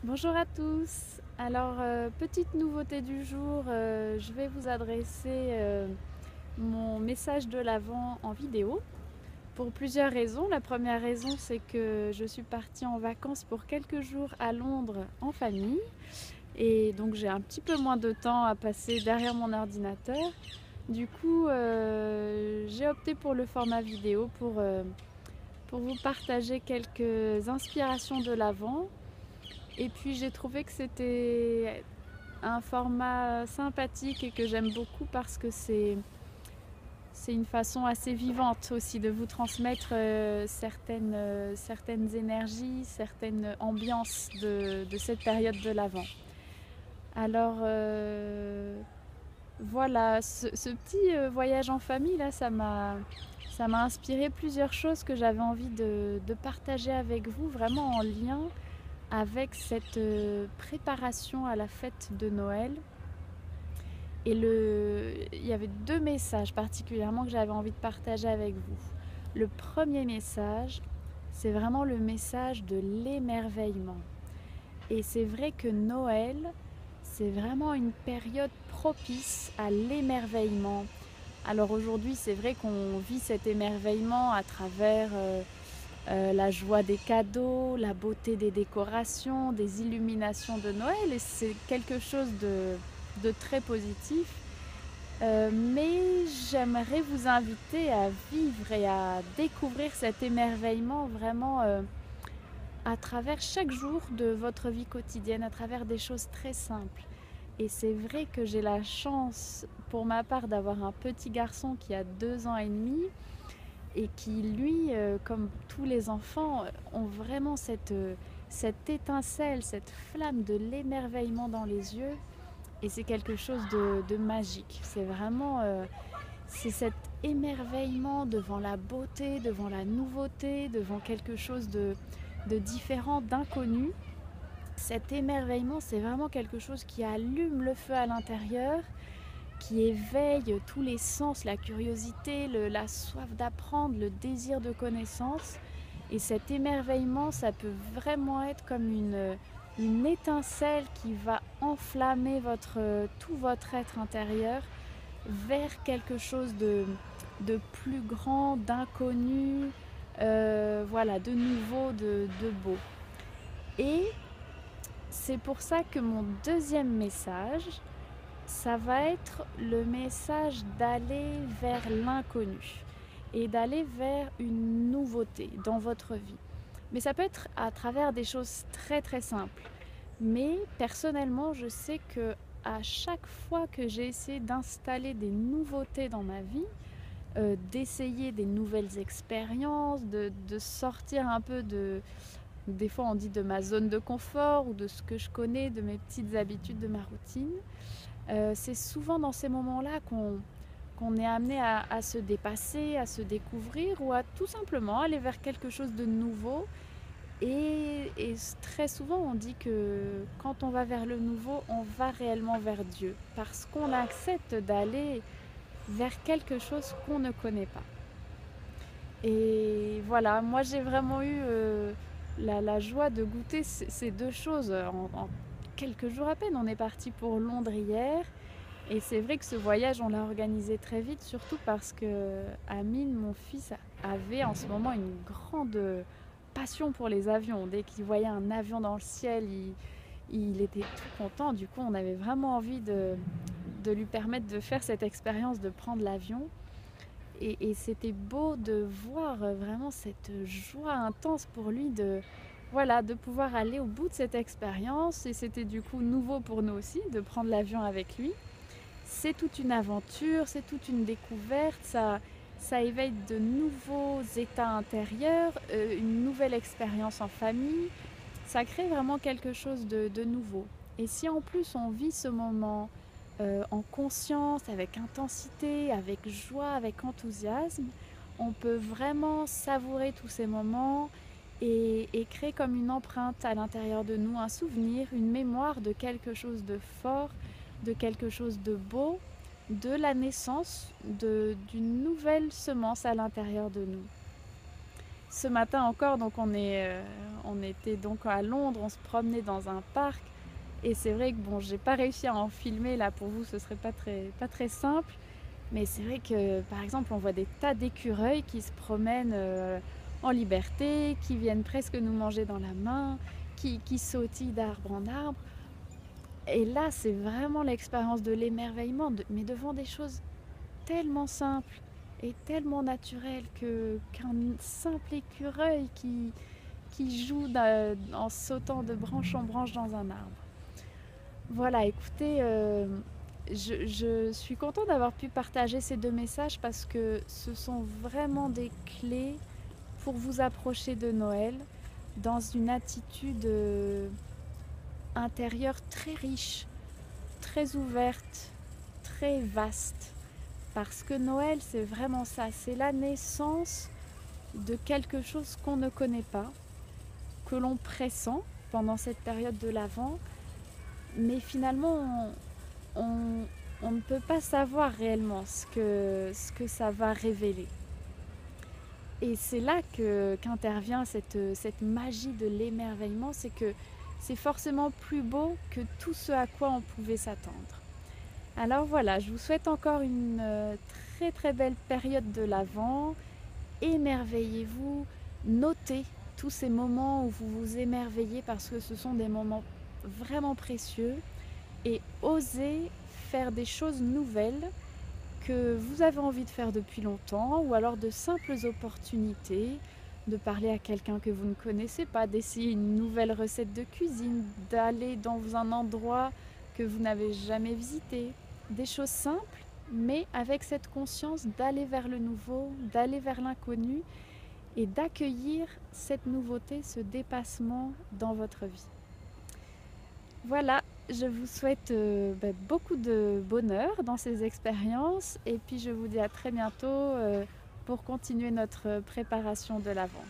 Bonjour à tous. Alors, petite nouveauté du jour, je vais vous adresser mon message de l'Avent en vidéo pour plusieurs raisons. La première raison, c'est que je suis partie en vacances pour quelques jours à Londres en famille et donc j'ai un petit peu moins de temps à passer derrière mon ordinateur. Du coup, j'ai opté pour le format vidéo pour vous partager quelques inspirations de l'Avent. Et puis j'ai trouvé que c'était un format sympathique et que j'aime beaucoup parce que c'est une façon assez vivante aussi de vous transmettre certaines énergies, certaines ambiances de cette période de l'Avent. Alors voilà, ce petit voyage en famille là, ça m'a inspiré plusieurs choses que j'avais envie de partager avec vous, vraiment en lien avec cette préparation à la fête de Noël. Et il y avait deux messages particulièrement que j'avais envie de partager avec vous. Le premier message, c'est vraiment le message de l'émerveillement. Et c'est vrai que Noël, c'est vraiment une période propice à l'émerveillement. Alors aujourd'hui, c'est vrai qu'on vit cet émerveillement à travers la joie des cadeaux, la beauté des décorations, des illuminations de Noël, et c'est quelque chose de très positif. Mais j'aimerais vous inviter à vivre et à découvrir cet émerveillement vraiment à travers chaque jour de votre vie quotidienne, à travers des choses très simples. Et c'est vrai que j'ai la chance, pour ma part, d'avoir un petit garçon qui a 2 ans et demi et qui, lui, comme tous les enfants, ont vraiment cette étincelle, cette flamme de l'émerveillement dans les yeux. Et c'est quelque chose de magique. C'est vraiment c'est cet émerveillement devant la beauté, devant la nouveauté, devant quelque chose de différent, d'inconnu. Cet émerveillement, c'est vraiment quelque chose qui allume le feu à l'intérieur, qui éveille tous les sens, la curiosité, la soif d'apprendre, le désir de connaissance. Et cet émerveillement, ça peut vraiment être comme une étincelle qui va enflammer tout votre être intérieur vers quelque chose de plus grand, d'inconnu, voilà, de nouveau, de beau. Et c'est pour ça que mon deuxième message, ça va être le message d'aller vers l'inconnu et d'aller vers une nouveauté dans votre vie. Mais ça peut être à travers des choses très très simples. Mais personnellement, je sais que à chaque fois que j'ai essayé d'installer des nouveautés dans ma vie, d'essayer des nouvelles expériences, de sortir un peu des fois on dit de ma zone de confort ou de ce que je connais, de mes petites habitudes, de ma routine, c'est souvent dans ces moments-là qu'on est amené à se dépasser, à se découvrir ou à tout simplement aller vers quelque chose de nouveau. Et très souvent, on dit que quand on va vers le nouveau, on va réellement vers Dieu, parce qu'on accepte d'aller vers quelque chose qu'on ne connaît pas. Et voilà, moi j'ai vraiment eu la joie de goûter ces deux choses en quelques jours à peine. On est parti pour Londres hier. Et c'est vrai que ce voyage, on l'a organisé très vite, surtout parce que Amine, mon fils, avait en ce moment une grande passion pour les avions. Dès qu'il voyait un avion dans le ciel, il était tout content. Du coup, on avait vraiment envie de lui permettre de faire cette expérience de prendre l'avion. Et c'était beau de voir vraiment cette joie intense pour lui voilà, de pouvoir aller au bout de cette expérience. Et c'était du coup nouveau pour nous aussi de prendre l'avion avec lui. C'est toute une aventure, c'est toute une découverte, ça éveille de nouveaux états intérieurs, une nouvelle expérience en famille, ça crée vraiment quelque chose de nouveau. Et si en plus on vit ce moment en conscience, avec intensité, avec joie, avec enthousiasme, on peut vraiment savourer tous ces moments et créer comme une empreinte à l'intérieur de nous, un souvenir, une mémoire de quelque chose de fort, de quelque chose de beau, de la naissance d'une nouvelle semence à l'intérieur de nous. ce matin encore, donc on était donc à Londres, on se promenait dans un parc et c'est vrai que bon, j'ai pas réussi à en filmer là pour vous, ce serait pas très simple, mais c'est vrai que par exemple, on voit des tas d'écureuils qui se promènent en liberté, qui viennent presque nous manger dans la main, qui sautillent d'arbre en arbre. Et là, c'est vraiment l'expérience de l'émerveillement, mais devant des choses tellement simples et tellement naturelles qu'un simple écureuil qui joue en sautant de branche en branche dans un arbre. Voilà, écoutez, je suis contente d'avoir pu partager ces deux messages parce que ce sont vraiment des clés pour vous approcher de Noël dans une attitude intérieure très riche, très ouverte, très vaste. Parce que Noël, c'est vraiment ça, c'est la naissance de quelque chose qu'on ne connaît pas, que l'on pressent pendant cette période de l'Avent, mais finalement, on ne peut pas savoir réellement ce que ça va révéler. Et c'est là qu'intervient cette magie de l'émerveillement, c'est que c'est forcément plus beau que tout ce à quoi on pouvait s'attendre. Alors voilà, je vous souhaite encore une très très belle période de l'Avent. Émerveillez-vous, notez tous ces moments où vous vous émerveillez parce que ce sont des moments vraiment précieux et osez faire des choses nouvelles que vous avez envie de faire depuis longtemps ou alors de simples opportunités, de parler à quelqu'un que vous ne connaissez pas, d'essayer une nouvelle recette de cuisine, d'aller dans un endroit que vous n'avez jamais visité. Des choses simples, mais avec cette conscience d'aller vers le nouveau, d'aller vers l'inconnu et d'accueillir cette nouveauté, ce dépassement dans votre vie. Voilà, je vous souhaite beaucoup de bonheur dans ces expériences et puis je vous dis à très bientôt pour continuer notre préparation de l'Avent.